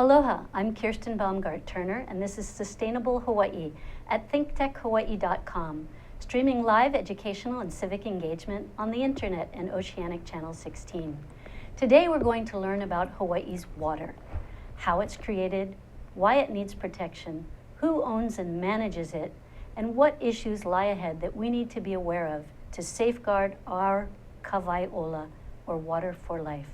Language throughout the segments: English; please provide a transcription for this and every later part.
Aloha, I'm Kirsten Baumgart-Turner, and this is Sustainable Hawaii at thinktechhawaii.com, streaming live educational and civic engagement on the internet and Oceanic Channel 16. Today we're going to learn about Hawaii's water, how it's created, why it needs protection, who owns and manages it, and what issues lie ahead that we need to be aware of to safeguard our Wai Ola, or water for life.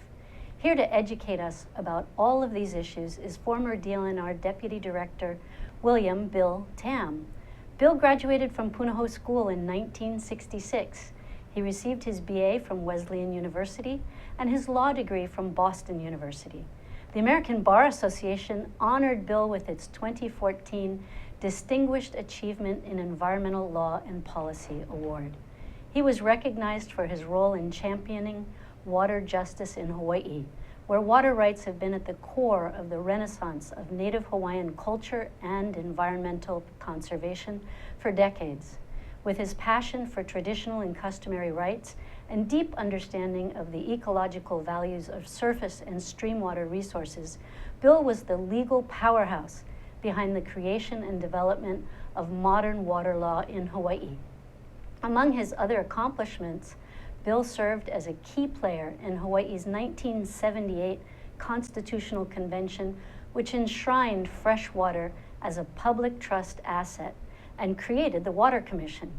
Here to educate us about all of these issues is former DLNR Deputy Director William Bill Tam. Bill graduated from Punahou School in 1966. He received his BA from Wesleyan University and his law degree from Boston University. The American Bar Association honored Bill with its 2014 Distinguished Achievement in Environmental Law and Policy Award. He was recognized for his role in championing water justice in Hawaii, where water rights have been at the core of the renaissance of Native Hawaiian culture and environmental conservation for decades. With his passion for traditional and customary rights and deep understanding of the ecological values of surface and stream water resources, Bill was the legal powerhouse behind the creation and development of modern water law in Hawaii. Among his other accomplishments, Bill served as a key player in Hawaii's 1978 Constitutional Convention, which enshrined fresh water as a public trust asset and created the Water Commission.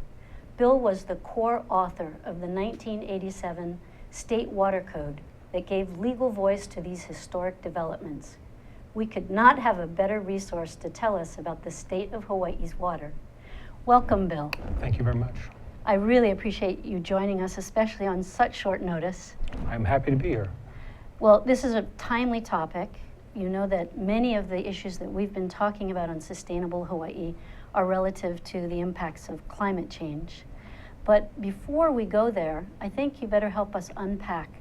Bill was the core author of the 1987 State Water Code that gave legal voice to these historic developments. We could not have a better resource to tell us about the state of Hawaii's water. Welcome, Bill. Thank you very much. I really appreciate you joining us, especially on such short notice. I'm happy to be here. Well, this is a timely topic. You know that many of the issues that we've been talking about on Sustainable Hawaii are relative to the impacts of climate change. But before we go there, I think you better help us unpack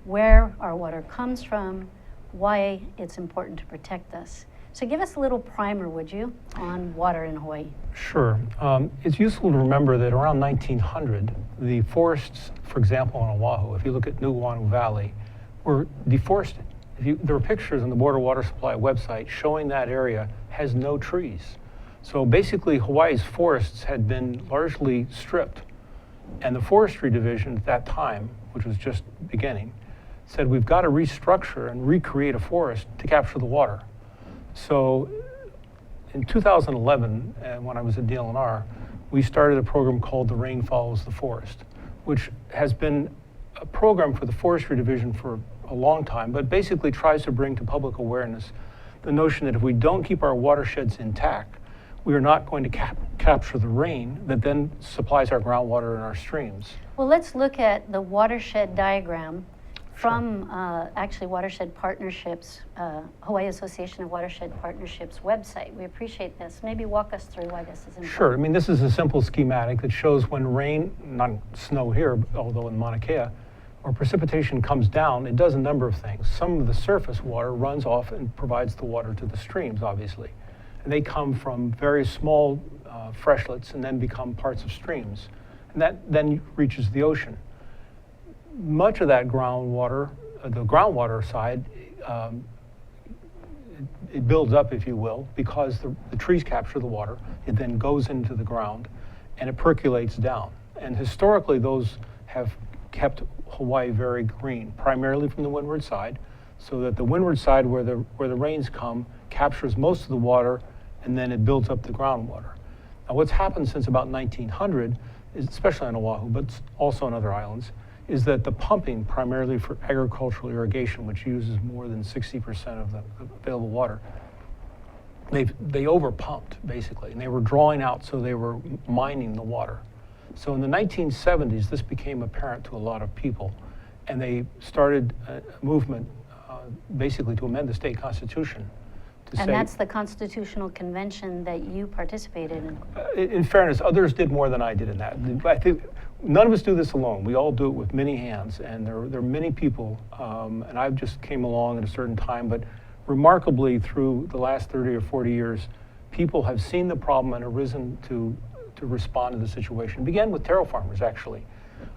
where our water comes from, why it's important to protect us. So give us a little primer, would you, on water in Hawaii? Sure. It's useful to remember that around 1900, the forests, for example, on Oahu, if you look at Nuuanu Valley, were deforested. There are pictures on the Board of Water Supply website showing that area has no trees. So basically, Hawaii's forests had been largely stripped. And the Forestry Division at that time, which was just beginning, said we've got to restructure and recreate a forest to capture the water. So in 2011, when I was at DLNR, we started a program called The Rain Follows the Forest, which has been a program for the Forestry Division for a long time, but basically tries to bring to public awareness the notion that if we don't keep our watersheds intact, we are not going to capture the rain that then supplies our groundwater and our streams. Well, let's look at the watershed diagram from actually Watershed Partnerships, Hawaii Association of Watershed Partnerships website. We appreciate this. Maybe walk us through why this is important. Sure. I mean, this is a simple schematic that shows when rain, not snow here, although in Mauna Kea, or precipitation comes down, it does a number of things. Some of the surface water runs off and provides the water to the streams, obviously. And they come from very small freshlets and then become parts of streams. And that then reaches the ocean. Much of that groundwater, the groundwater side, it builds up, if you will, because the trees capture the water. It then goes into the ground and it percolates down. And historically, those have kept Hawaii very green, primarily from the windward side, so that the windward side where the rains come captures most of the water and then it builds up the groundwater. Now what's happened since about 1900, is, especially on Oahu, but also on other islands, is that the pumping, primarily for agricultural irrigation, which uses more than 60% of the available water, they over-pumped, basically, and they were drawing out, so they were mining the water. So in the 1970s, this became apparent to a lot of people, and they started a movement basically to amend the state constitution. And that's the Constitutional Convention that you participated in. In fairness, others did more than I did in that. I think none of us do this alone. We all do it with many hands, and there are many people, and I just came along at a certain time, but remarkably through the last 30 or 40 years, people have seen the problem and arisen to respond to the situation. It began with taro farmers, actually,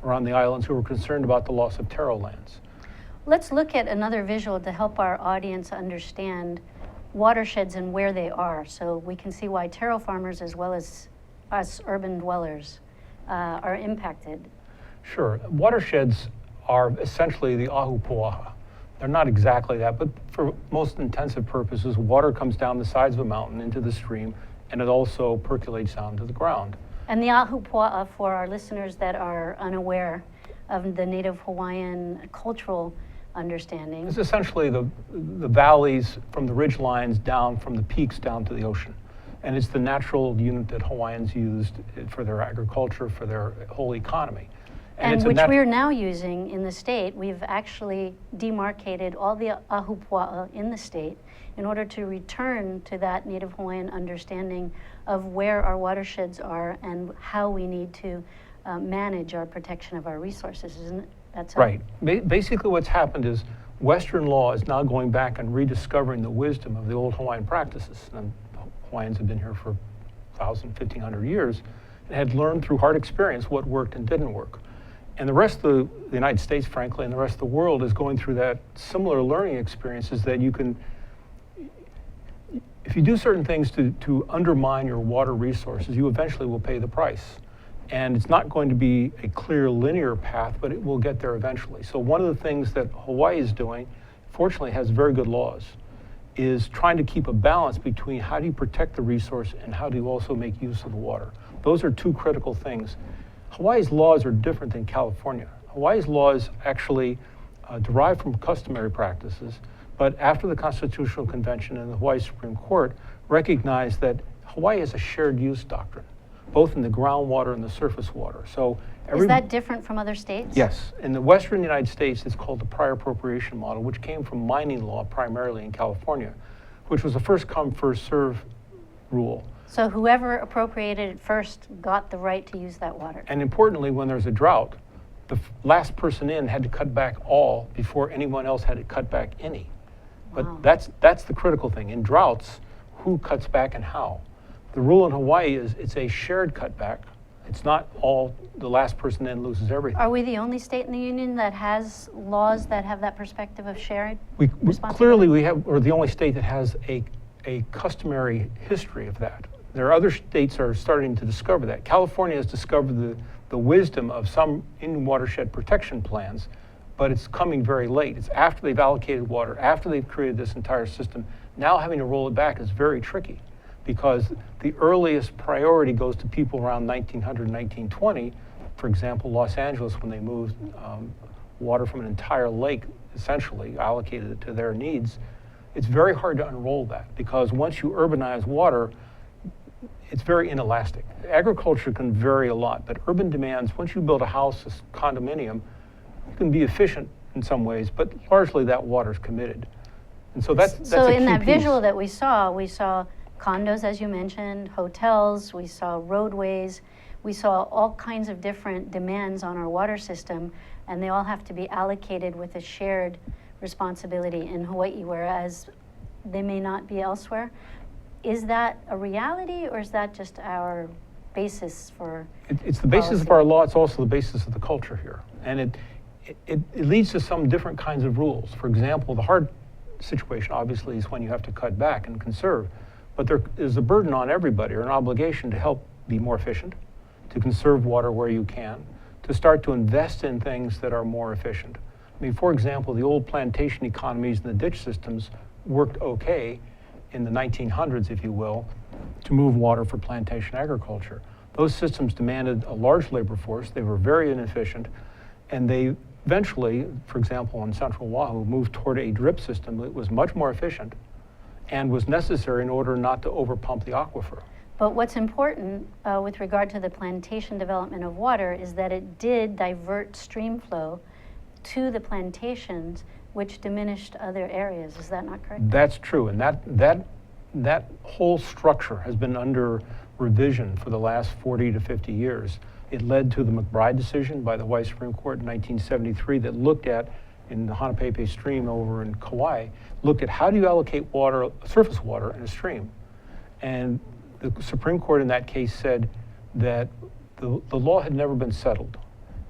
around the islands who were concerned about the loss of taro lands. Let's look at another visual to help our audience understand watersheds and where they are, so we can see why taro farmers as well as us urban dwellers are impacted. Sure. Watersheds are essentially the ahupua'a. They're not exactly that, but for most intensive purposes, water comes down the sides of a mountain into the stream, and it also percolates down to the ground. And the ahupua'a, for our listeners that are unaware of the Native Hawaiian cultural understanding. It's essentially the valleys from the ridge lines down, from the peaks down to the ocean. And it's the natural unit that Hawaiians used for their agriculture, for their whole economy. And which we're now using in the state. We've actually demarcated all the ahupua'a in the state in order to return to that Native Hawaiian understanding of where our watersheds are and how we need to manage our protection of our resources, isn't it? That's right. Basically what's happened is Western law is now going back and rediscovering the wisdom of the old Hawaiian practices. And Hawaiians have been here for 1,000, 1,500 years and had learned through hard experience what worked and didn't work. And the rest of the United States, frankly, and the rest of the world is going through that similar learning experiences that you can, if you do certain things to undermine your water resources, you eventually will pay the price. And it's not going to be a clear linear path, but it will get there eventually. So one of the things that Hawaii is doing, fortunately has very good laws, is trying to keep a balance between how do you protect the resource and how do you also make use of the water. Those are two critical things. Hawaii's laws are different than California. Hawaii's laws actually derive from customary practices, but after the Constitutional Convention and the Hawaii Supreme Court recognized that Hawaii has a shared use doctrine, both in the groundwater and the surface water. So is that different from other states? Yes. In the Western United States, it's called the prior appropriation model, which came from mining law primarily in California, which was a first come, first serve rule. So whoever appropriated it first got the right to use that water. And importantly, when there's a drought, the last person in had to cut back all before anyone else had to cut back any. But Wow. that's the critical thing. In droughts, who cuts back and how? The rule in Hawaii is it's a shared cutback. It's not all the last person in loses everything. Are we the only state in the union that has laws that have that perspective of shared responsibility? Clearly we're the only state that has a customary history of that. There are other states that are starting to discover that. California has discovered the wisdom of some in-watershed protection plans, but it's coming very late. It's after they've allocated water, after they've created this entire system. Now having to roll it back is very tricky because the earliest priority goes to people around 1900, 1920. For example, Los Angeles, when they moved water from an entire lake, essentially allocated it to their needs. It's very hard to unroll that because once you urbanize water, it's very inelastic. Agriculture can vary a lot, but urban demands, once you build a house, a condominium, you can be efficient in some ways, but largely that water's committed. And so that's so a in key that piece. visual that we saw condos, as you mentioned, hotels, we saw roadways, we saw all kinds of different demands on our water system, and they all have to be allocated with a shared responsibility in Hawaii, whereas they may not be elsewhere. Is that a reality, or is that just our basis for It's the basis of our law. It's also the basis of the culture here. And it leads to some different kinds of rules. For example, the hard situation obviously is when you have to cut back and conserve. But there is a burden on everybody, or an obligation to help be more efficient, to conserve water where you can, to start to invest in things that are more efficient. I mean, for example, the old plantation economies and the ditch systems worked okay in the 1900s, if you will, to move water for plantation agriculture. Those systems demanded a large labor force. They were very inefficient, and they eventually, for example, on Central Oahu, moved toward a drip system that was much more efficient and was necessary in order not to overpump the aquifer. But what's important with regard to the plantation development of water is that it did divert stream flow to the plantations, which diminished other areas. Is that not correct? That's true, and that whole structure has been under revision for the last 40 to 50 years. It led to the McBride decision by the Hawaii Supreme Court in 1973 that looked at, in the Hanapepe stream over in Kauai, looked at how do you allocate water, surface water in a stream. And the Supreme Court in that case said that the law had never been settled,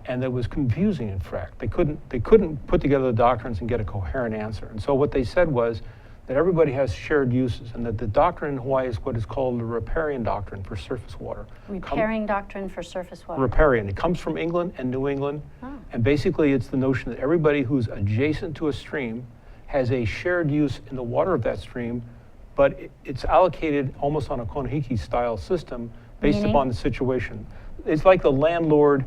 and that was confusing, in fact. They couldn't put together the doctrines and get a coherent answer. And so what they said was that everybody has shared uses, and that the doctrine in Hawaii is what is called the riparian doctrine for surface water. Riparian doctrine for surface water. Riparian. It comes from England and New England, and basically it's the notion that everybody who's adjacent to a stream has a shared use in the water of that stream, but it's allocated almost on a Konehiki style system based Meaning? upon the situation. It's like the landlord,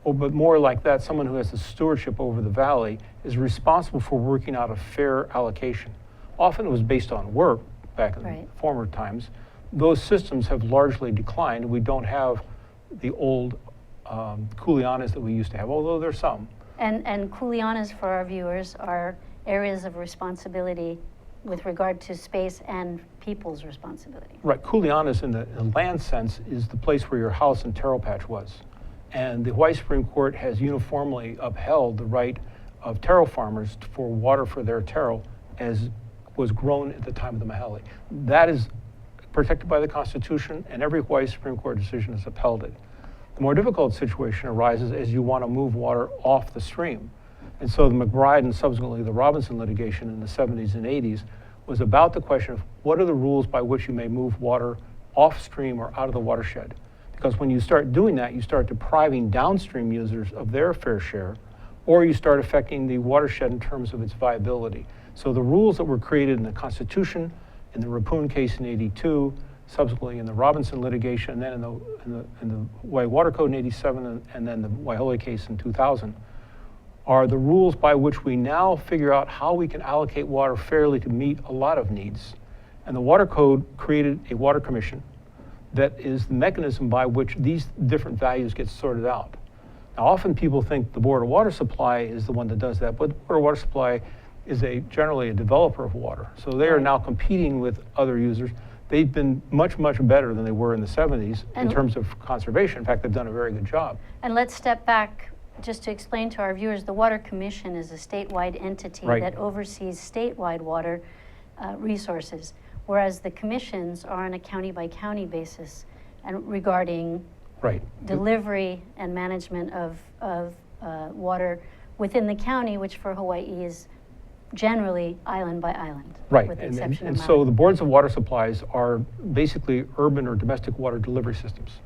but more like that, someone who has the stewardship over the valley is responsible for working out a fair allocation. Often it was based on work back in Right. former times. Those systems have largely declined. We don't have the old kuleanas that we used to have, although there's some. And kuleanas, for our viewers, are areas of responsibility with regard to space and people's responsibility. Right, kuleanas in the land sense is the place where your house and taro patch was. And the Hawaii Supreme Court has uniformly upheld the right of taro farmers for water for their taro as was grown at the time of the Mahele. That is protected by the Constitution, and every Hawaii Supreme Court decision has upheld it. The more difficult situation arises as you want to move water off the stream. And so the McBride and subsequently the Robinson litigation in the 70s and 80s was about the question of what are the rules by which you may move water off stream or out of the watershed. Because when you start doing that, you start depriving downstream users of their fair share, or you start affecting the watershed in terms of its viability. So the rules that were created in the Constitution, in the Rapun case in '82, subsequently in the Robinson litigation, and then in the Hawaii Water Code in '87, and then the Waiole case in 2000, are the rules by which we now figure out how we can allocate water fairly to meet a lot of needs. And the Water Code created a water commission that is the mechanism by which these different values get sorted out. Now, often people think the Board of Water Supply is the one that does that, but the Board of Water Supply is generally a developer of water. So they are now competing with other users. They've been much, much better than they were in the 70s in terms of conservation. In fact, they've done a very good job. And let's step back just to explain to our viewers, the Water Commission is a statewide entity Right. that oversees statewide water resources, whereas the commissions are on a county-by-county basis and regarding Right. delivery and management of water within the county, which for Hawaii is generally island by island. Right, With the and exception of so Maui. the boards of water supplies are basically urban or domestic water delivery systems.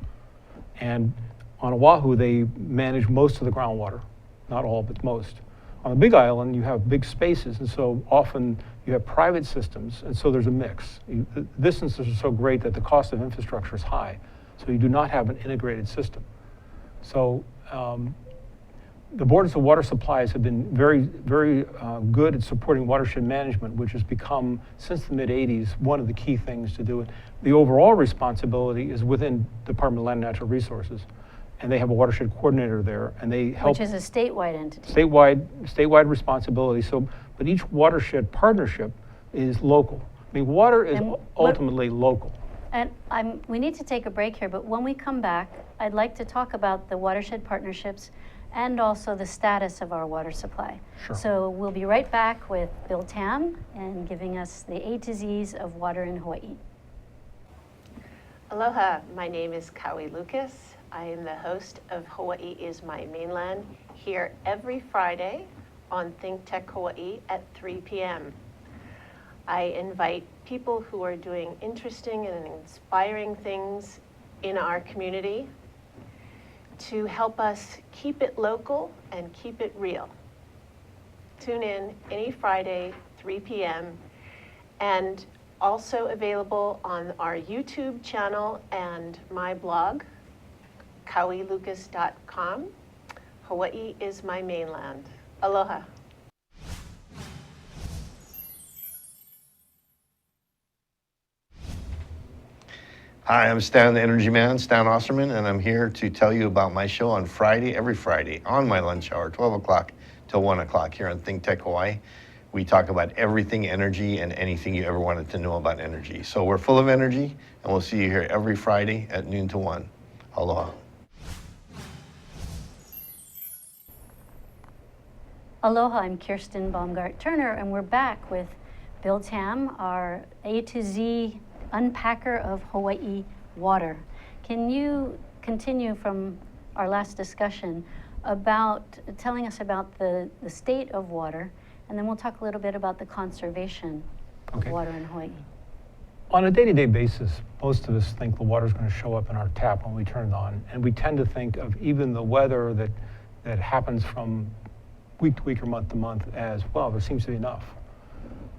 And on Oahu, they manage most of the groundwater, not all, but most. On the Big Island, you have big spaces, and so often you have private systems, and so there's a mix. The distances are so great that the cost of infrastructure is high, so you do not have an integrated system. So the boards of water supplies have been very, very good at supporting watershed management, which has become, since the mid-'80s, one of the key things to do it. The overall responsibility is within Department of Land and Natural Resources, and they have a watershed coordinator there, and they help. Which is a statewide entity. Statewide responsibility. So, but each watershed partnership is local. I mean, water is ultimately local. And we need to take a break here, but when we come back, I'd like to talk about the watershed partnerships and also the status of our water supply. Sure. So we'll be right back with Bill Tam and giving us the A to Z's of water in Hawaii. Aloha, my name is Kaui Lucas. I am the host of Hawaii is My Mainland, here every Friday on Think Tech Hawaii at 3 p.m. I invite people who are doing interesting and inspiring things in our community to help us keep it local and keep it real. Tune in any Friday, 3 p.m. and also available on our YouTube channel and my blog, kauilucas.com. Hawaii is my mainland. Aloha. Hi, I'm Stan, the Energy Man, Stan Osterman, and I'm here to tell you about my show on Friday, every Friday, on my lunch hour, 12 o'clock till 1 o'clock here on Think Tech Hawaii. We talk about everything energy and anything you ever wanted to know about energy. So we're full of energy, and we'll see you here every Friday at noon to 1. Aloha. Aloha, I'm Kirsten Baumgart-Turner, and we're back with Bill Tam, our A to Z unpacker of Hawaii water. Can you continue from our last discussion about telling us about the state of water, and then we'll talk a little bit about the conservation of Okay. water in Hawaii? On a day-to-day basis, most of us think the water's going to show up in our tap when we turn it on. And we tend to think of even the weather that happens from week to week or month to month as, well, there seems to be enough.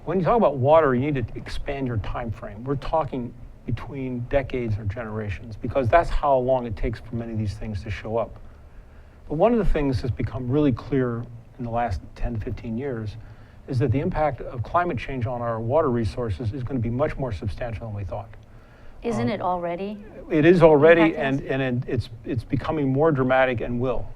When you talk about water, you need to expand your time frame. We're talking between decades or generations, because that's how long it takes for many of these things to show up. But one of the things that's become really clear in the last 10 to 15 years is that the impact of climate change on our water resources is going to be much more substantial than we thought. Isn't it already? It is already, Impacting us? and it's becoming more dramatic and will.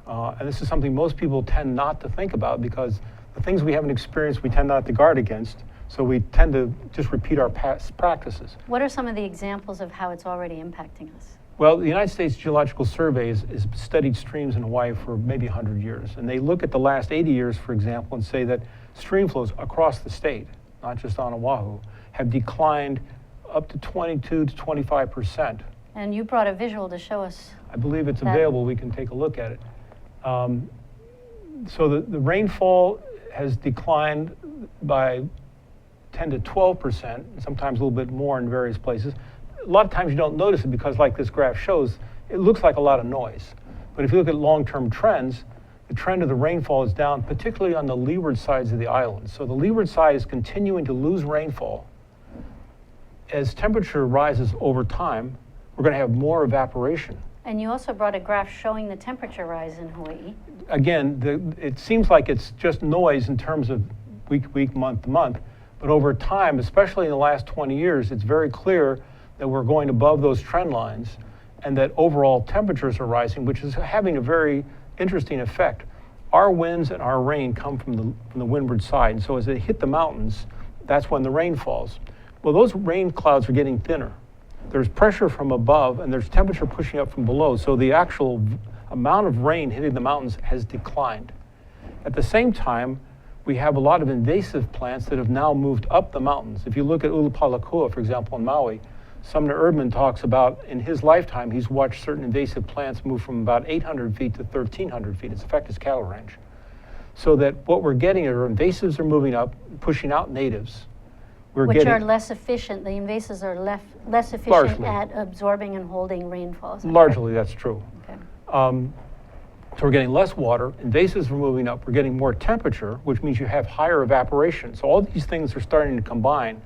And this is something most people tend not to think about, because the things we haven't experienced we tend not to guard against, so we tend to just repeat our past practices. What are some of the examples of how it's already impacting us? Well, the United States Geological Survey has studied streams in Hawaii for maybe 100 years. And they look at the last 80 years, for example, and say that stream flows across the state, not just on Oahu, have declined up to 22 to 25%. And you brought a visual to show us. I believe it's that. available. We can take a look at it. So the rainfall has declined by 10 to 12%, sometimes a little bit more in various places. A lot of times you don't notice it because, like this graph shows, it looks like a lot of noise. But if you look at long-term trends, the trend of the rainfall is down, particularly on the leeward sides of the island. So the leeward side is continuing to lose rainfall. As temperature rises over time, we're going to have more evaporation. And you also brought a graph showing the temperature rise in Hawaii. Again, it seems like it's just noise in terms of week to week, month to month. But over time, especially in the last 20 years, it's very clear that we're going above those trend lines and that overall temperatures are rising, which is having a very interesting effect. Our winds and our rain come from the windward side. And so as they hit the mountains, that's when the rain falls. Well, those rain clouds are getting thinner. There's pressure from above and there's temperature pushing up from below. So the actual amount of rain hitting the mountains has declined. At the same time, we have a lot of invasive plants that have now moved up the mountains. If you look at Ulupalakua, for example, in Maui, Sumner Erdman talks about in his lifetime, he's watched certain invasive plants move from about 800 feet to 1,300 feet. It's affected his cattle ranch. So that what we're getting are invasives are moving up, pushing out natives. Which are less efficient. The invasives are less efficient Largely. at absorbing and holding rainfalls. Largely, that's true. Okay. So we're getting less water, invasives are moving up, we're getting more temperature, which means you have higher evaporation. So all these things are starting to combine.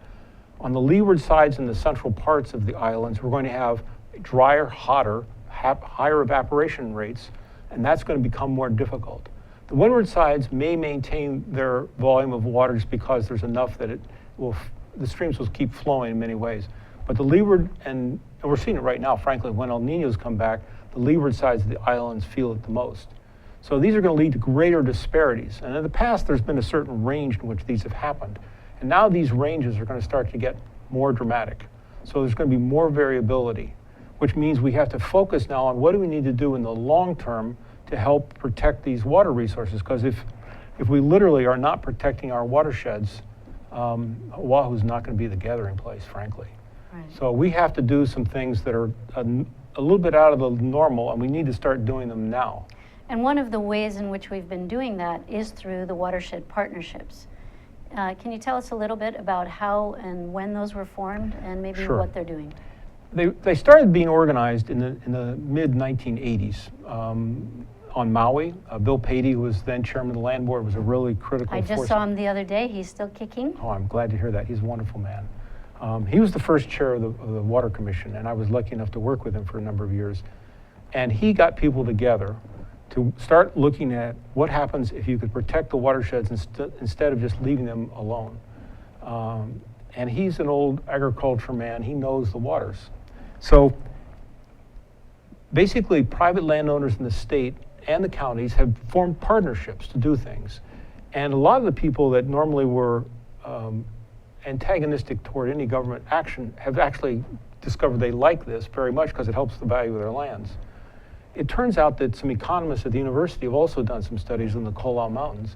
On the leeward sides and the central parts of the islands, we're going to have drier, hotter, higher evaporation rates, and that's going to become more difficult. The windward sides may maintain their volume of water just because there's enough that the streams will keep flowing in many ways. But the leeward, and we're seeing it right now, frankly, when El Niños come back, the leeward sides of the islands feel it the most. So these are going to lead to greater disparities. And in the past, there's been a certain range in which these have happened. And now these ranges are going to start to get more dramatic. So there's going to be more variability, which means we have to focus now on what do we need to do in the long term to help protect these water resources. Because if we literally are not protecting our watersheds, Oahu's not going to be the gathering place, frankly. Right. So we have to do some things that are a little bit out of the normal, and we need to start doing them now. And one of the ways in which we've been doing that is through the watershed partnerships. Can you tell us a little bit about how and when those were formed and maybe Sure. what they're doing? They started being organized in the mid-1980s on Maui. Bill Patey, who was then chairman of the land board, was a really critical I just force. saw him the other day. He's still kicking. Oh, I'm glad to hear that. He's a wonderful man. He was the first chair of the Water Commission, and I was lucky enough to work with him for a number of years. And he got people together to start looking at what happens if you could protect the watersheds instead of just leaving them alone. And he's an old agriculture man. He knows the waters. So basically, private landowners in the state and the counties have formed partnerships to do things. And a lot of the people that normally were antagonistic toward any government action have actually discovered they like this very much because it helps the value of their lands. It turns out that some economists at the university have also done some studies in the Kolau Mountains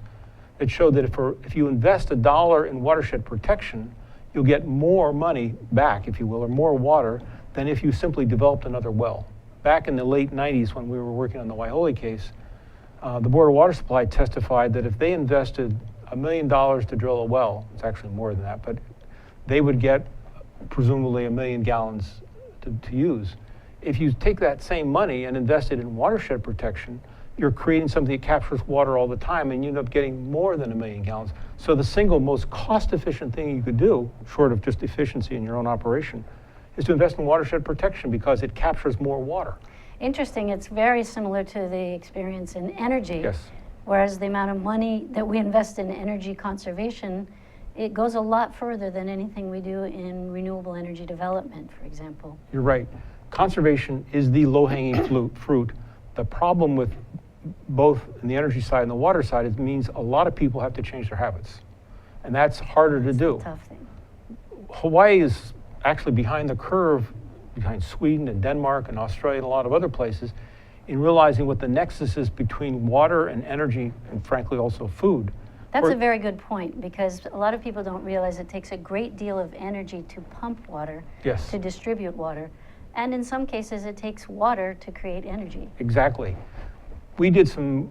that show that if you invest $1 in watershed protection, you'll get more money back, if you will, or more water than if you simply developed another well. Back in the late 90s when we were working on the Wai Ola case, the Board of Water Supply testified that if they invested $1 million to drill a well. It's actually more than that, but they would get presumably 1 million gallons to use. If you take that same money and invest it in watershed protection, you're creating something that captures water all the time, and you end up getting more than 1 million gallons. So the single most cost-efficient thing you could do, short of just efficiency in your own operation, is to invest in watershed protection because it captures more water. Interesting, it's very similar to the experience in energy. Yes. Whereas the amount of money that we invest in energy conservation, it goes a lot further than anything we do in renewable energy development, for example. You're right. Conservation is the low-hanging fruit. The problem with both in the energy side and the water side, it means a lot of people have to change their habits. And that's harder to do. It's a tough thing. Hawaii is actually behind the curve, behind Sweden and Denmark and Australia and a lot of other places, in realizing what the nexus is between water and energy, and frankly also food. That's a very good point, because a lot of people don't realize it takes a great deal of energy to pump water, Yes. to distribute water. And in some cases, it takes water to create energy. Exactly. We did some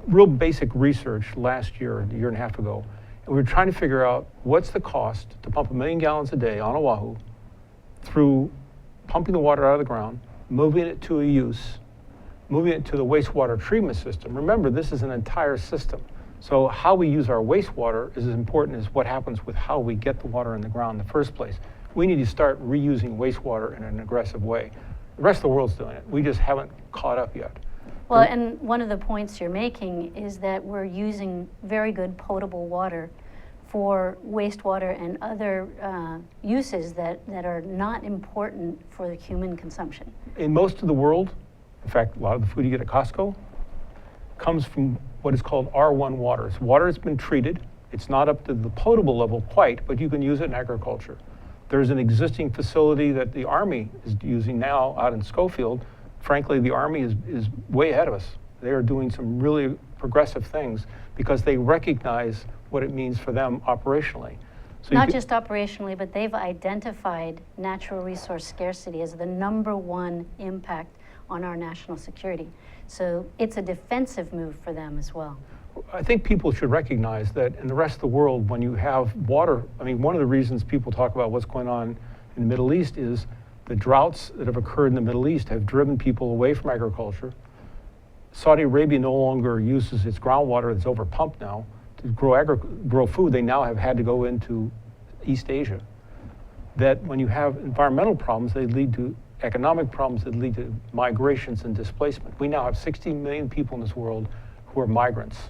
real basic research last year, a year and a half ago, and we were trying to figure out what's the cost to pump 1 million gallons a day on Oahu through pumping the water out of the ground, moving it to a use, moving it to the wastewater treatment system. Remember, this is an entire system. So how we use our wastewater is as important as what happens with how we get the water in the ground in the first place. We need to start reusing wastewater in an aggressive way. The rest of the world's doing it. We just haven't caught up yet. Well, and one of the points you're making is that we're using very good potable water for wastewater and other uses that are not important for the human consumption. In most of the world, in fact, a lot of the food you get at Costco comes from what is called R1 water. It's water that's been treated. It's not up to the potable level quite, but you can use it in agriculture. There's an existing facility that the Army is using now out in Schofield. Frankly, the Army is way ahead of us. They are doing some really progressive things because they recognize what it means for them operationally. So Not just operationally, but they've identified natural resource scarcity as the #1 impact on our national security. So it's a defensive move for them as well. I think people should recognize that in the rest of the world, when you have water, I mean, one of the reasons people talk about what's going on in the Middle East is the droughts that have occurred in the Middle East have driven people away from agriculture. Saudi Arabia no longer uses its groundwater that's over pumped now to grow food. They now have had to go into East Asia. That when you have environmental problems, they lead to economic problems that lead to migrations and displacement. We now have 60 million people in this world who are migrants.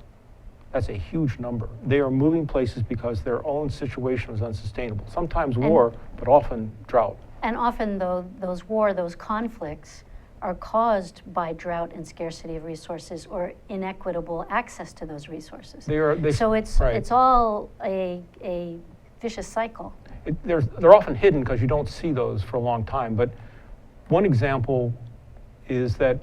That's a huge number. They are moving places because their own situation is unsustainable. Sometimes war, but often drought. And often, though, those conflicts are caused by drought and scarcity of resources or inequitable access to those resources. So it's all a vicious cycle. They're often hidden because you don't see those for a long time. But one example is that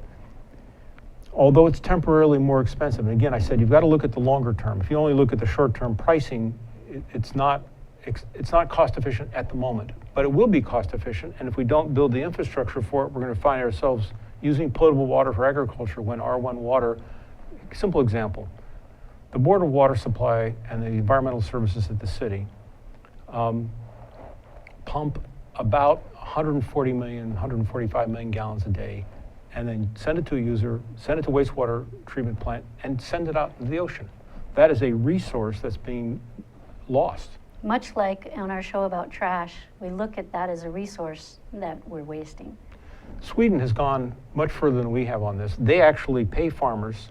although it's temporarily more expensive, and again, I said you've got to look at the longer term. If you only look at the short-term pricing, it's not cost efficient at the moment, but it will be cost efficient. And if we don't build the infrastructure for it, we're going to find ourselves using potable water for agriculture when R1 water. Simple example: the Board of Water Supply and the environmental services at the city pump about 140 million, 145 million gallons a day, and then send it to a user, send it to wastewater treatment plant, and send it out into the ocean. That is a resource that's being lost. Much like on our show about trash, we look at that as a resource that we're wasting. Sweden has gone much further than we have on this. They actually pay farmers.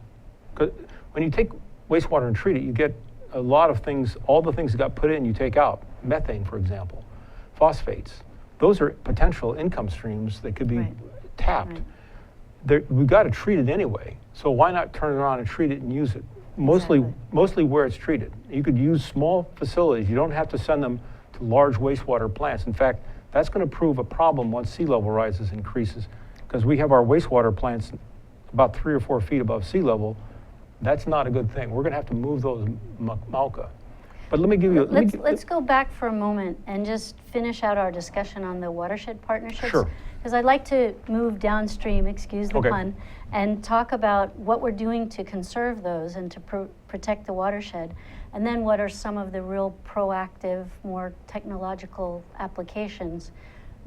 When you take wastewater and treat it, you get a lot of things, all the things that got put in, you take out. Methane, for example, phosphates. Those are potential income streams that could be tapped. Right. We've got to treat it anyway, so why not turn it on and treat it and use it? Mostly where it's treated. You could use small facilities. You don't have to send them to large wastewater plants. In fact, that's going to prove a problem once sea level rises increases, because we have our wastewater plants about 3 or 4 feet above sea level. That's not a good thing. We're going to have to move those Malka. But let me give you. Let's go back for a moment and just finish out our discussion on the watershed partnerships. Sure. Because I'd like to move downstream, excuse the pun, and talk about what we're doing to conserve those and to protect the watershed. And then what are some of the real proactive, more technological applications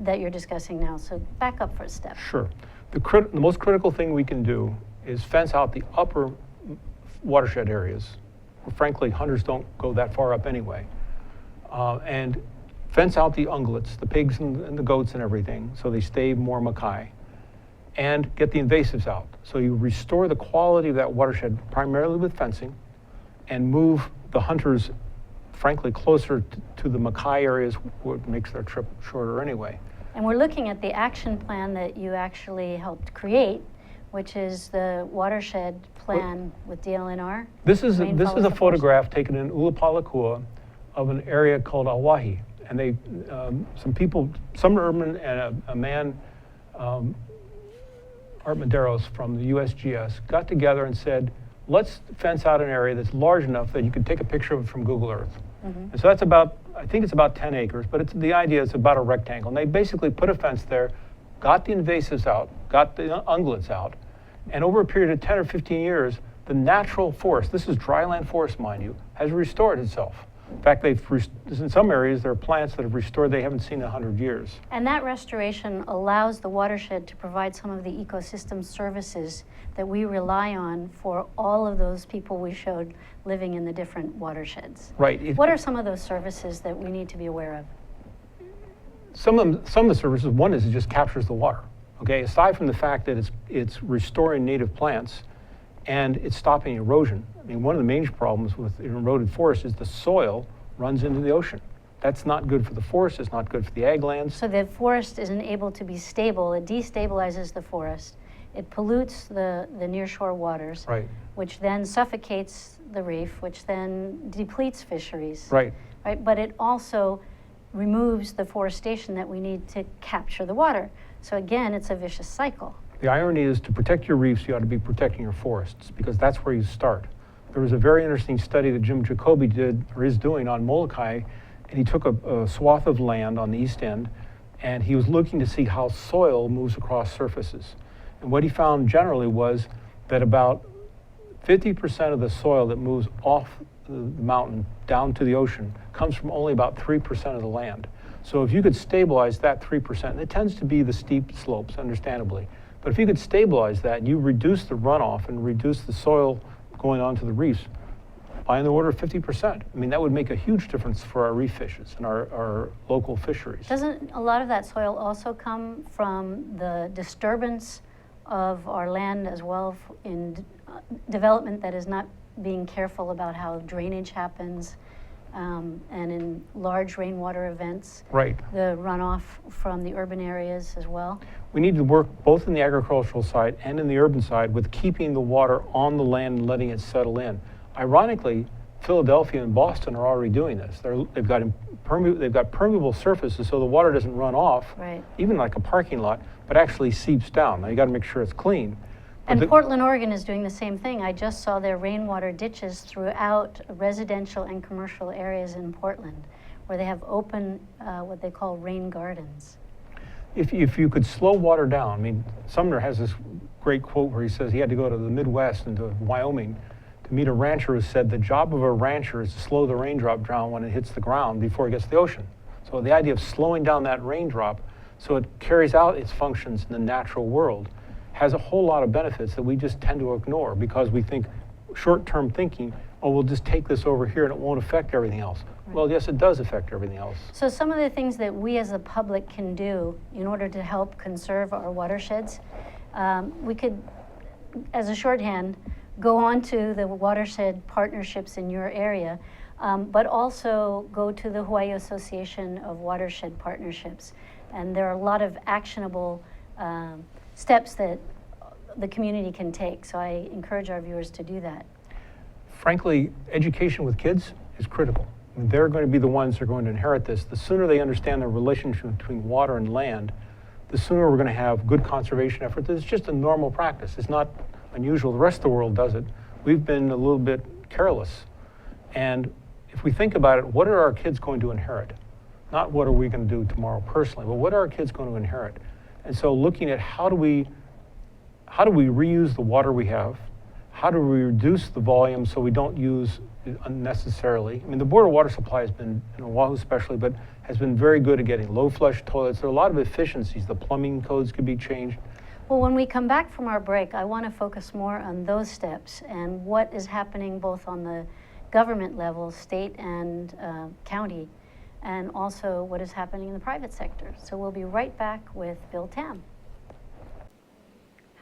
that you're discussing now? So back up for a step. Sure. The most critical thing we can do is fence out the upper watershed areas. Frankly, hunters don't go that far up anyway. And fence out the ungulates, the pigs and the goats and everything, so they stay more mackay. And get the invasives out. So you restore the quality of that watershed primarily with fencing and move the hunters, frankly, closer to the mackay areas, what makes their trip shorter anyway. And we're looking at the action plan that you actually helped create, which is the Watershed Plan with DLNR. This is Rain a follows the forest. photograph taken in Ulapalakua of an area called Awahi. And they, some people, some urban and a man, Art Medeiros from the USGS, got together and said, let's fence out an area that's large enough that you can take a picture of it from Google Earth. And so that's about, I think it's about 10 acres, but the idea is about a rectangle. And they basically put a fence there, got the invasives out, got the ungulates out, and over a period of 10 or 15 years, the natural forest, this is dryland forest, mind you, has restored itself. In fact, in some areas, there are plants that have restored they haven't seen in 100 years. And that restoration allows the watershed to provide some of the ecosystem services that we rely on for all of those people we showed living in the different watersheds. Right. What are some of those services that we need to be aware of? Some of the services, one is it just captures the water. Okay, aside from the fact that it's restoring native plants and it's stopping erosion. I mean, one of the major problems with an eroded forest is the soil runs into the ocean. That's not good for the forest, it's not good for the ag lands. So the forest isn't able to be stable, it destabilizes the forest, it pollutes the nearshore waters, Right. which then suffocates the reef, which then depletes fisheries. Right. Right, but it also removes the forestation that we need to capture the water. So again, it's a vicious cycle. The irony is to protect your reefs, you ought to be protecting your forests because that's where you start. There was a very interesting study that Jim Jacoby did, or is doing, on Molokai, and he took a swath of land on the east end, and he was looking to see how soil moves across surfaces. And what he found generally was that about 50% of the soil that moves off the mountain down to the ocean comes from only about 3% of the land. So if you could stabilize that 3%, and it tends to be the steep slopes, understandably, but if you could stabilize that, you reduce the runoff and reduce the soil going onto the reefs by in the order of 50%. I mean, that would make a huge difference for our reef fishes and our local fisheries. Doesn't a lot of that soil also come from the disturbance of our land as well in development that is not being careful about how drainage happens, and in large rainwater events? Right. The runoff from the urban areas as well? We need to work both in the agricultural side and in the urban side with keeping the water on the land and letting it settle in. Ironically, Philadelphia and Boston are already doing this. They've got permeable surfaces so the water doesn't run off, Right. even like a parking lot, but actually seeps down. Now you got to make sure it's clean. But And the- Portland, Oregon is doing the same thing. I just saw their rainwater ditches throughout residential and commercial areas in Portland, where they have open, what they call rain gardens. If you could slow water down, I mean, Sumner has this great quote where he says he had to go to the Midwest and to Wyoming to meet a rancher who said the job of a rancher is to slow the raindrop down when it hits the ground before it gets to the ocean. So the idea of slowing down that raindrop so it carries out its functions in the natural world has a whole lot of benefits that we just tend to ignore because we think short-term thinking, oh, we'll just take this over here and it won't affect everything else. Right. Well, yes, it does affect everything else. So some of the things that we as the public can do in order to help conserve our watersheds, we could, as a shorthand, go on to the watershed partnerships in your area, but also go to the Hawaii Association of Watershed Partnerships. And there are a lot of actionable steps that the community can take. So I encourage our viewers to do that. Frankly, education with kids is critical. I mean, they're going to be the ones that are going to inherit this. The sooner they understand the relationship between water and land, the sooner we're going to have good conservation efforts. It's just a normal practice. It's not unusual. The rest of the world does it. We've been a little bit careless. And if we think about it, what are our kids going to inherit? Not what are we going to do tomorrow personally, but what are our kids going to inherit? And so looking at how do we reuse the water we have? how do we reduce the volume so we don't use it unnecessarily? I mean, the Board of Water Supply has been, in Oahu especially, but has been very good at getting low flush toilets. There are a lot of efficiencies. The plumbing codes could be changed. Well, when we come back from our break, I want to focus more on those steps and what is happening both on the government level, state and county, and also what is happening in the private sector. So we'll be right back with Bill Tam.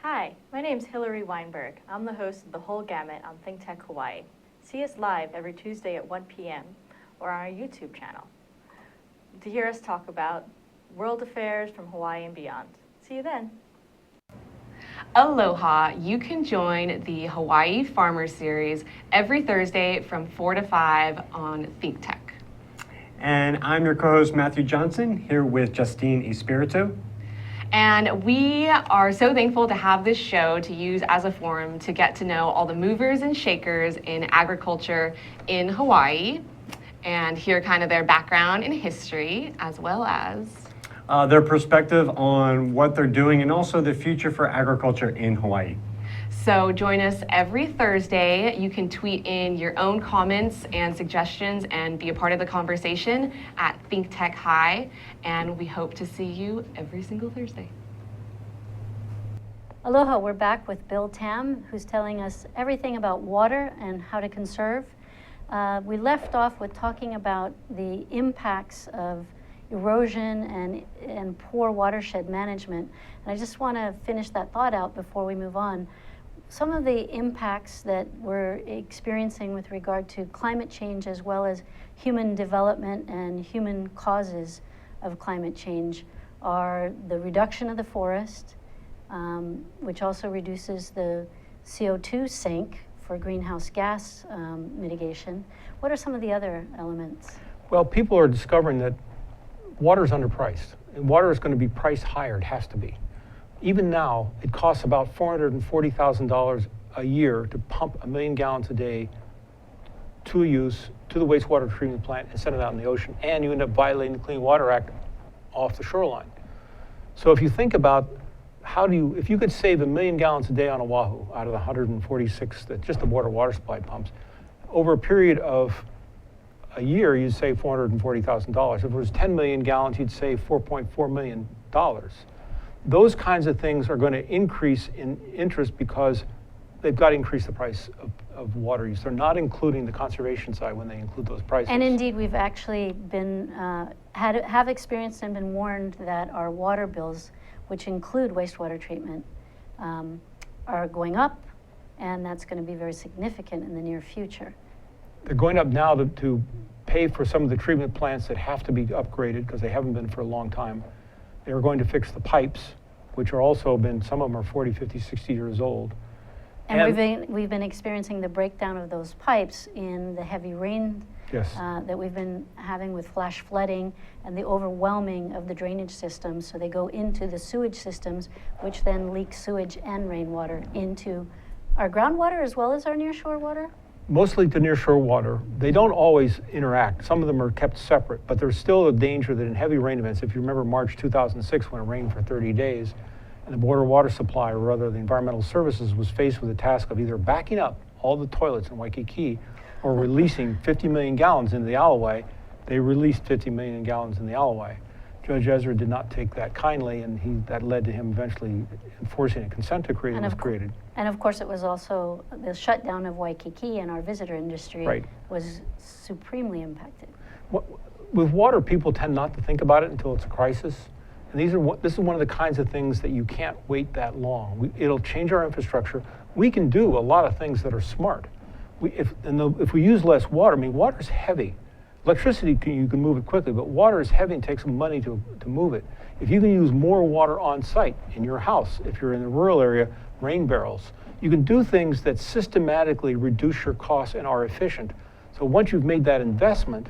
Hi, my name's Hillary Weinberg. I'm the host of The Whole Gamut on Think Tech Hawaii. See us live every Tuesday at 1 p.m. or on our YouTube channel to hear us talk about world affairs from Hawaii and beyond. See you then. Aloha! You can join the Hawaii Farmer Series every Thursday from 4 to 5 on Think Tech. And I'm your co-host Matthew Johnson, here with Justine Espiritu. And we are so thankful to have this show to use as a forum to get to know all the movers and shakers in agriculture in Hawaii and hear kind of their background and history, as well as their perspective on what they're doing and also the future for agriculture in Hawaii. So join us every Thursday. You can tweet in your own comments and suggestions and be a part of the conversation at Think Tech High. And we hope to see you every single Thursday. Aloha, we're back with Bill Tam, who's telling us everything about water and how to conserve. We left off with talking about the impacts of erosion and poor watershed management. And I just want to finish that thought out before we move on. Some of the impacts that we're experiencing with regard to climate change as well as human development and human causes of climate change are the reduction of the forest, which also reduces the CO2 sink for greenhouse gas mitigation. What are some of the other elements? Well, people are discovering that water is underpriced. And water is going to be priced higher. It has to be. Even now, it costs about $440,000 a year to pump 1 million gallons a day to the wastewater treatment plant and send it out in the ocean. And you end up violating the Clean Water Act off the shoreline. So if you think about if you could save 1 million gallons a day on Oahu out of the 146 that just the water supply pumps, over a period of a year, you'd save $440,000. If it was 10 million gallons, you'd save $4.4 million. Those kinds of things are going to increase in interest because they've got to increase the price of water use. They're not including the conservation side when they include those prices. And indeed, we've actually been have experienced and been warned that our water bills, which include wastewater treatment, are going up, and that's going to be very significant in the near future. They're going up now to pay for some of the treatment plants that have to be upgraded because they haven't been for a long time. They're going to fix the pipes, which are also some of them are 40, 50, 60 years old. And we've been experiencing the breakdown of those pipes in the heavy rain Yes. that we've been having with flash flooding and the overwhelming of the drainage systems. So they go into the sewage systems, which then leak sewage and rainwater into our groundwater as well as our nearshore water. Mostly to nearshore water. They don't always interact. Some of them are kept separate, but there's still a danger that in heavy rain events, if you remember March 2006 when it rained for 30 days, and the Board of Water Supply, or rather the Environmental Services, was faced with the task of either backing up all the toilets in Waikiki or releasing 50 million gallons into the Alloway. They released 50 million gallons in the Alloway. Judge Ezra did not take that kindly, and that led to him eventually enforcing a consent decree that was created. And of course, it was also the shutdown of Waikiki, and our visitor industry was supremely impacted. With water, people tend not to think about it until it's a crisis. And this is one of the kinds of things that you can't wait that long. It'll change our infrastructure. We can do a lot of things that are smart. If we use less water, water is heavy. Electricity, you can move it quickly, but water is heavy and takes some money to move it. If you can use more water on site in your house, if you're in the rural area, rain barrels, you can do things that systematically reduce your costs and are efficient. So once you've made that investment,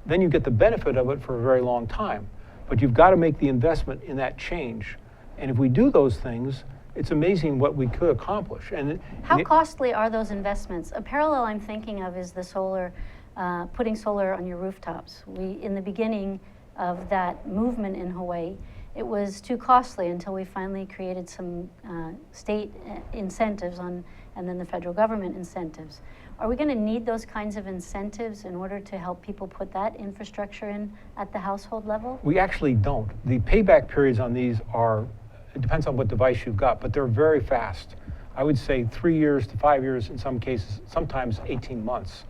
then you get the benefit of it for a very long time. But you've got to make the investment in that change. And if we do those things, it's amazing what we could accomplish. How costly are those investments? A parallel I'm thinking of is the solar, putting solar on your rooftops. In the beginning of that movement in Hawaii, it was too costly until we finally created some state incentives on and then the federal government incentives. Are we going to need those kinds of incentives in order to help people put that infrastructure in at the household level? We actually don't. The payback periods on these are, it depends on what device you've got, but they're very fast. I would say 3 years to 5 years in some cases, sometimes 18 months.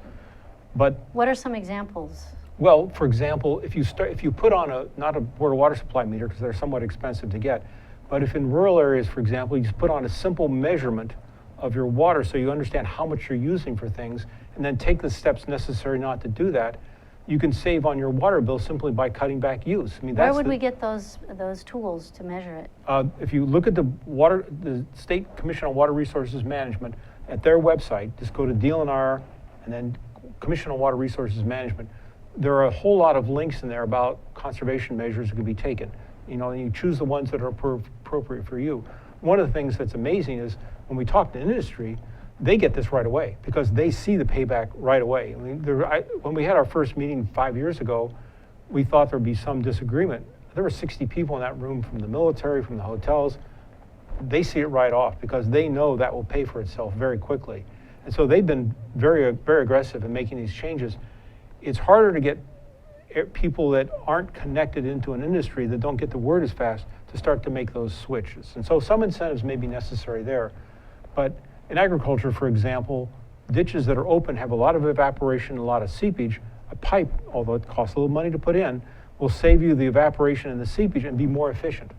But What are some examples? well, for example, if you put on not a board of water supply meter, because they're somewhat expensive to get, but if in rural areas, for example, you just put on a simple measurement of your water so you understand how much you're using for things, and then take the steps necessary not to do that, you can save on your water bill simply by cutting back use. I mean, Where that's would the- we get those tools to measure it? If you look at the State Commission on Water Resources Management, at their website, just go to DLNR and then Commission on Water Resources Management. There are a whole lot of links in there about conservation measures that can be taken. You know, and you choose the ones that are appropriate for you. One of the things that's amazing is when we talk to industry, they get this right away because they see the payback right away. I mean, when we had our first meeting 5 years ago, we thought there'd be some disagreement. There were 60 people in that room from the military, from the hotels. They see it right off because they know that will pay for itself very quickly. And so they've been very, very aggressive in making these changes. It's harder to get people that aren't connected into an industry, that don't get the word as fast, to start to make those switches. And so some incentives may be necessary there. But in agriculture, for example, ditches that are open have a lot of evaporation, a lot of seepage. A pipe, although it costs a little money to put in, will save you the evaporation and the seepage and be more efficient.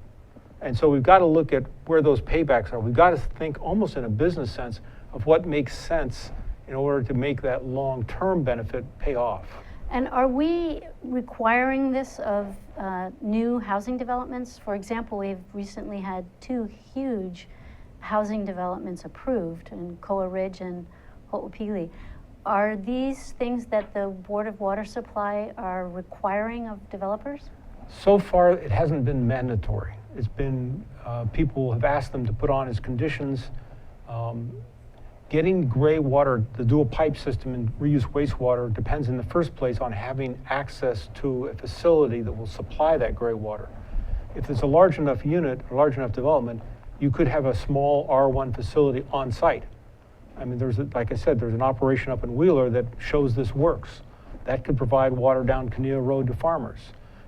And so we've got to look at where those paybacks are. We've got to think almost in a business sense of what makes sense in order to make that long-term benefit pay off. And are we requiring this of new housing developments? For example, we've recently had 2 huge housing developments approved in Koa Ridge and Ho'opili. Are these things that the Board of Water Supply are requiring of developers? So far, it hasn't been mandatory. It's been, people have asked them to put on as conditions. Getting gray water, the dual pipe system and reuse wastewater depends in the first place on having access to a facility that will supply that gray water. If it's a large enough unit, or large enough development, you could have a small R1 facility on site. I mean, like I said, there's an operation up in Wheeler that shows this works. That could provide water down Kinnear Road to farmers.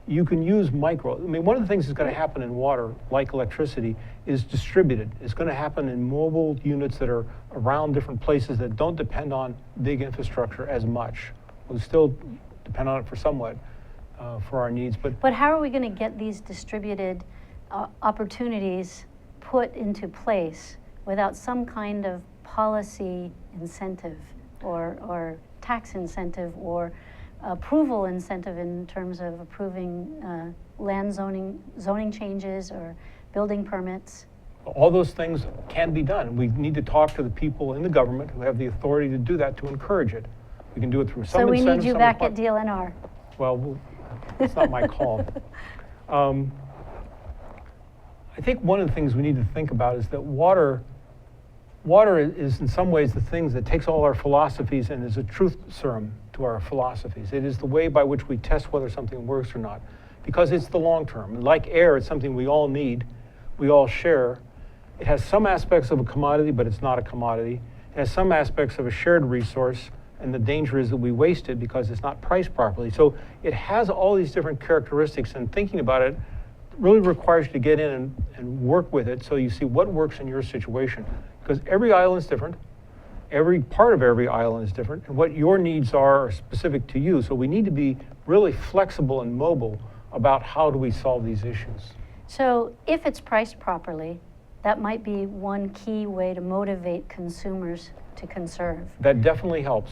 You can use I mean, one of the things that's going to happen in water, like electricity, is distributed. It's going to happen in mobile units that are around different places that don't depend on big infrastructure as much. We'll still depend on it for somewhat for our needs, But how are we going to get these distributed opportunities put into place without some kind of policy incentive or tax incentive or approval incentive in terms of approving land zoning changes or building permits? all those things can be done. We need to talk to the people in the government who have the authority to do that, to encourage it. We can do it through some So we incentives, need you some back at requirements. DLNR. Well, it's not my call. I think one of the things we need to think about is that water is in some ways the things that takes all our philosophies and is a truth serum to our philosophies. It is the way by which we test whether something works or not, because it's the long term. Like air, it's something we all need, we all share. It has some aspects of a commodity, but it's not a commodity. It has some aspects of a shared resource, and the danger is that we waste it because it's not priced properly. So it has all these different characteristics, and thinking about it really requires you to get in and work with it so you see what works in your situation. Because every island is different, every part of every island is different, and what your needs are specific to you. So we need to be really flexible and mobile about how do we solve these issues. So if it's priced properly, that might be one key way to motivate consumers to conserve. That definitely helps.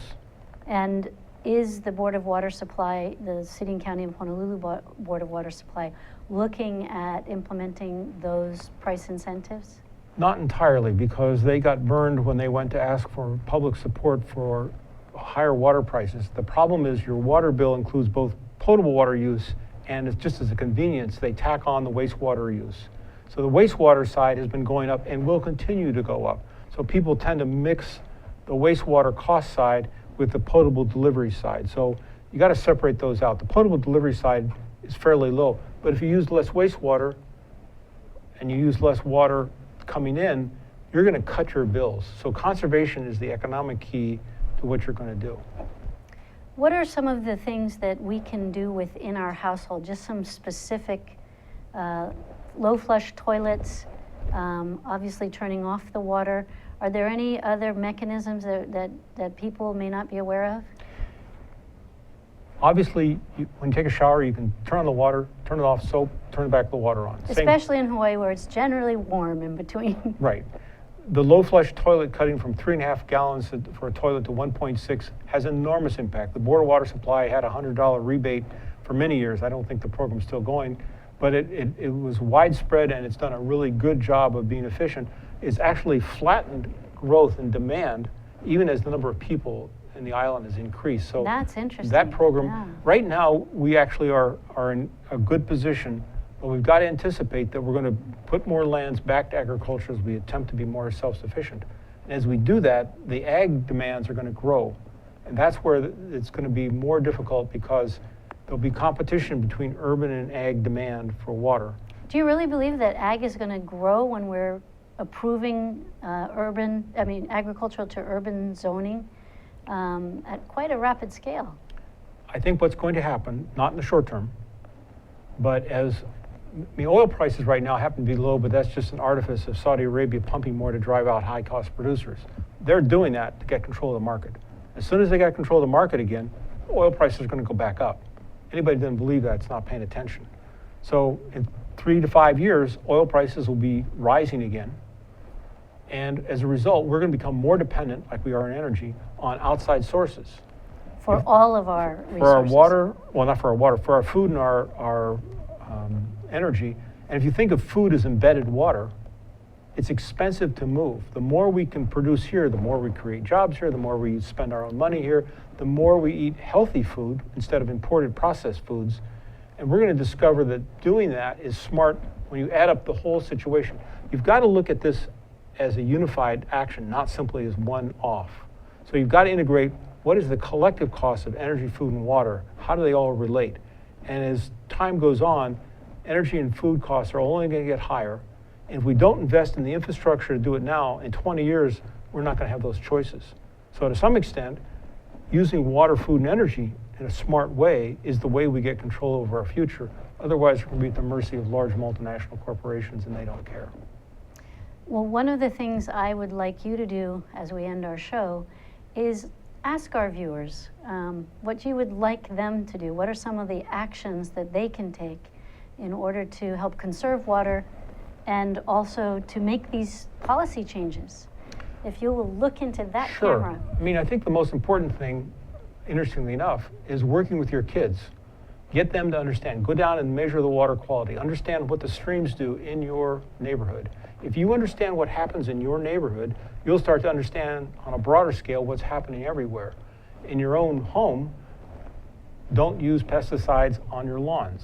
And is the Board of Water Supply, the City and County of Honolulu Board of Water Supply, looking at implementing those price incentives? Not entirely, because they got burned when they went to ask for public support for higher water prices. The problem is your water bill includes both potable water use and it's just as a convenience, they tack on the wastewater use. So the wastewater side has been going up and will continue to go up. So people tend to mix the wastewater cost side with the potable delivery side. So you got to separate those out. The potable delivery side is fairly low, but if you use less wastewater and you use less water coming in, you're going to cut your bills. So conservation is the economic key to what you're going to do. What are some of the things that we can do within our household? Just some specific low flush toilets, obviously turning off the water. Are there any other mechanisms that people may not be aware of? Obviously, when you take a shower, you can turn on the water, turn it off, soap, turn back the water on. Especially in Hawaii where it's generally warm in between. Right. The low flush toilet cutting from 3.5 gallons for a toilet to 1.6 has enormous impact. The Board of Water Supply had a $100 rebate for many years. I don't think the program's still going, but it was widespread and it's done a really good job of being efficient. It's actually flattened growth in demand, even as the number of people in the island has increased. So that's interesting. That program, yeah. Right now, we actually are in a good position, but we've got to anticipate that we're going to put more lands back to agriculture as we attempt to be more self-sufficient. And as we do that, the ag demands are going to grow. And that's where it's going to be more difficult because there'll be competition between urban and ag demand for water. Do you really believe that ag is going to grow when we're approving agricultural to urban zoning at quite a rapid scale? I think what's going to happen, not in the short term, but oil prices right now happen to be low, but that's just an artifice of Saudi Arabia pumping more to drive out high-cost producers. They're doing that to get control of the market. As soon as they got control of the market again, oil prices are going to go back up. Anybody that doesn't believe that's not paying attention. So in 3 to 5 years, oil prices will be rising again. And as a result, we're going to become more dependent, like we are in energy, on outside sources. For all of our resources. For our water, well, not for our water, for our food and our energy. And if you think of food as embedded water, it's expensive to move. The more we can produce here, the more we create jobs here, the more we spend our own money here, the more we eat healthy food instead of imported processed foods. And we're going to discover that doing that is smart when you add up the whole situation. You've got to look at this as a unified action, not simply as one off. So you've got to integrate what is the collective cost of energy, food, and water? How do they all relate? And as time goes on, energy and food costs are only going to get higher. And if we don't invest in the infrastructure to do it now, in 20 years, we're not going to have those choices. So to some extent, using water, food, and energy in a smart way is the way we get control over our future. Otherwise, we're going to be at the mercy of large multinational corporations, and they don't care. Well, one of the things I would like you to do as we end our show is ask our viewers what you would like them to do. What are some of the actions that they can take in order to help conserve water and also to make these policy changes? If you will look into that camera. I mean, I think the most important thing, interestingly enough, is working with your kids. Get them to understand. Go down and measure the water quality. Understand what the streams do in your neighborhood. If you understand what happens in your neighborhood, you'll start to understand on a broader scale what's happening everywhere. In your own home, don't use pesticides on your lawns.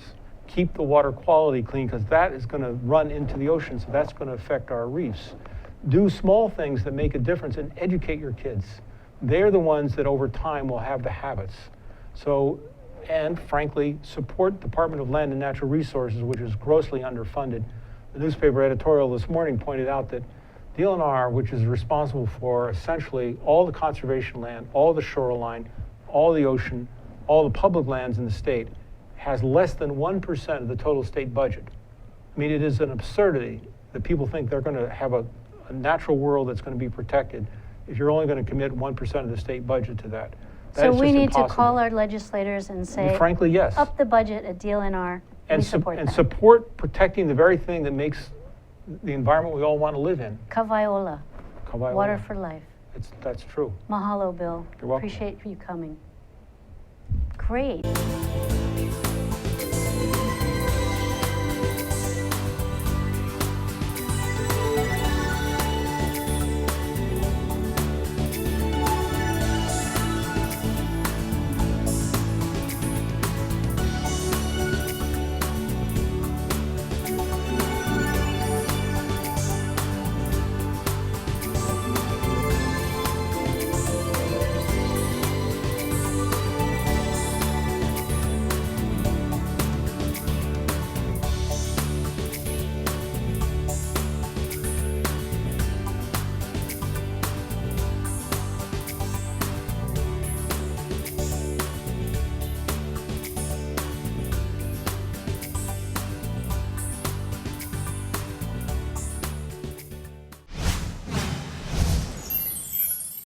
Keep the water quality clean because that is going to run into the ocean, so that's going to affect our reefs. Do small things that make a difference and educate your kids. They're the ones that over time will have the habits. So, and frankly, support Department of Land and Natural Resources, which is grossly underfunded. The newspaper editorial this morning pointed out that DLNR, which is responsible for essentially all the conservation land, all the shoreline, all the ocean, all the public lands in the state, has less than 1% of the total state budget. I mean, it is an absurdity that people think they're going to have a natural world that's going to be protected if you're only going to commit 1% of the state budget to that. That So is we just need impossible. to call our legislators and say, frankly, yes. Up the budget at DLNR. We support that. Support protecting the very thing that makes the environment we all want to live in. Wai Ola, Wai Water Ola. for Life. That's true. Mahalo, Bill. You're welcome. Appreciate you coming. Great.